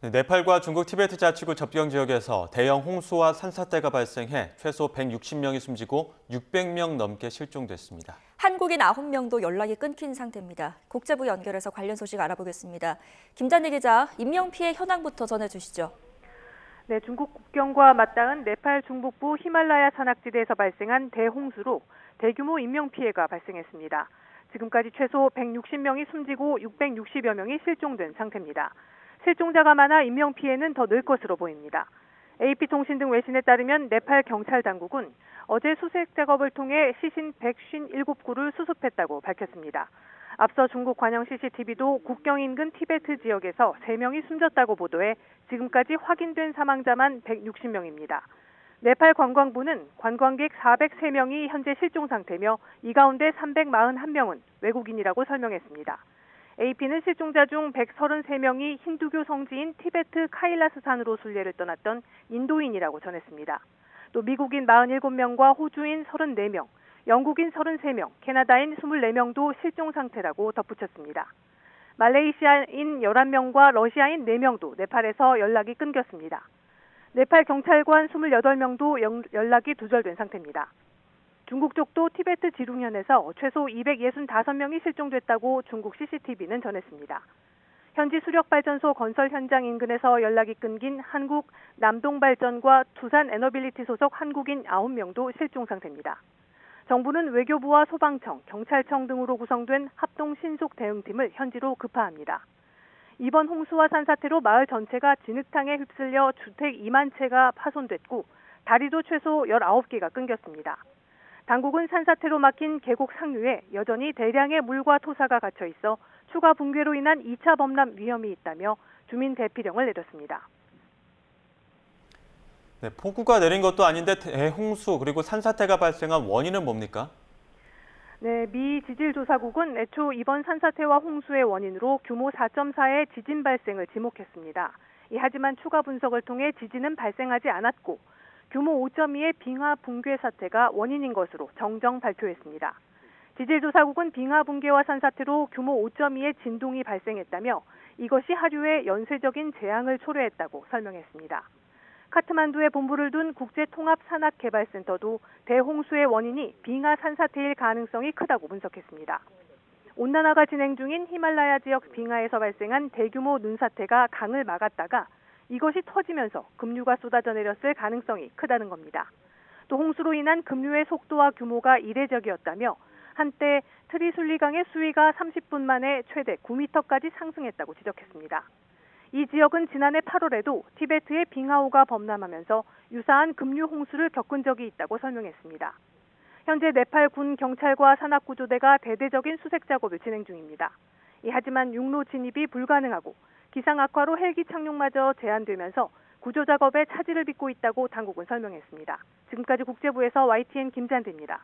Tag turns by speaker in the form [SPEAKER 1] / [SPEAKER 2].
[SPEAKER 1] 네, 네팔과 중국 티베트 자치구 접경 지역에서 대형 홍수와 산사태가 발생해 최소 160명이 숨지고 600명 넘게 실종됐습니다.
[SPEAKER 2] 한국인 9명도 연락이 끊긴 상태입니다. 국제부 연결해서 관련 소식 알아보겠습니다. 김단희 기자, 인명피해 현황부터 전해주시죠.
[SPEAKER 3] 네, 중국 국경과 맞닿은 네팔 중북부 히말라야 산악지대에서 발생한 대홍수로 대규모 인명피해가 발생했습니다. 지금까지 최소 160명이 숨지고 660여 명이 실종된 상태입니다. 실종자가 많아 인명피해는 더 늘 것으로 보입니다. AP통신 등 외신에 따르면 네팔 경찰 당국은 어제 수색 작업을 통해 시신 157구를 수습했다고 밝혔습니다. 앞서 중국 관영 CCTV도 국경 인근 티베트 지역에서 3명이 숨졌다고 보도해 지금까지 확인된 사망자만 160명입니다. 네팔 관광부는 관광객 403명이 현재 실종 상태며 이 가운데 341명은 외국인이라고 설명했습니다. AP는 실종자 중 133명이 힌두교 성지인 티베트 카일라스산으로 순례를 떠났던 인도인이라고 전했습니다. 또 미국인 47명과 호주인 34명, 영국인 33명, 캐나다인 24명도 실종 상태라고 덧붙였습니다. 말레이시아인 11명과 러시아인 4명도 네팔에서 연락이 끊겼습니다. 네팔 경찰관 28명도 연락이 두절된 상태입니다. 중국 쪽도 티베트 지룽현에서 최소 265명이 실종됐다고 중국 CCTV는 전했습니다. 현지 수력발전소 건설 현장 인근에서 연락이 끊긴 한국 남동발전과 두산 에너빌리티 소속 한국인 9명도 실종 상태입니다. 정부는 외교부와 소방청, 경찰청 등으로 구성된 합동 신속 대응팀을 현지로 급파합니다. 이번 홍수와 산사태로 마을 전체가 진흙탕에 휩쓸려 주택 2만 채가 파손됐고 다리도 최소 19개가 끊겼습니다. 당국은 산사태로 막힌 계곡 상류에 여전히 대량의 물과 토사가 갇혀 있어 추가 붕괴로 인한 2차 범람 위험이 있다며 주민 대피령을 내렸습니다.
[SPEAKER 1] 네, 폭우가 내린 것도 아닌데 대홍수 그리고 산사태가 발생한 원인은 뭡니까?
[SPEAKER 3] 네, 미 지질조사국은 애초 이번 산사태와 홍수의 원인으로 규모 4.4의 지진 발생을 지목했습니다. 하지만 추가 분석을 통해 지진은 발생하지 않았고 규모 5.2의 빙하 붕괴 사태가 원인인 것으로 정정 발표했습니다. 지질조사국은 빙하 붕괴와 산사태로 규모 5.2의 진동이 발생했다며 이것이 하류의 연쇄적인 재앙을 초래했다고 설명했습니다. 카트만두에 본부를 둔 국제통합산악개발센터도 대홍수의 원인이 빙하 산사태일 가능성이 크다고 분석했습니다. 온난화가 진행 중인 히말라야 지역 빙하에서 발생한 대규모 눈사태가 강을 막았다가 이것이 터지면서 급류가 쏟아져 내렸을 가능성이 크다는 겁니다. 또 홍수로 인한 급류의 속도와 규모가 이례적이었다며 한때 트리술리강의 수위가 30분 만에 최대 9m까지 상승했다고 지적했습니다. 이 지역은 지난해 8월에도 티베트의 빙하호가 범람하면서 유사한 급류 홍수를 겪은 적이 있다고 설명했습니다. 현재 네팔 군 경찰과 산악구조대가 대대적인 수색 작업을 진행 중입니다. 하지만 육로 진입이 불가능하고 기상 악화로 헬기 착륙마저 제한되면서 구조 작업에 차질을 빚고 있다고 당국은 설명했습니다. 지금까지 국제부에서 YTN 김잔디입니다.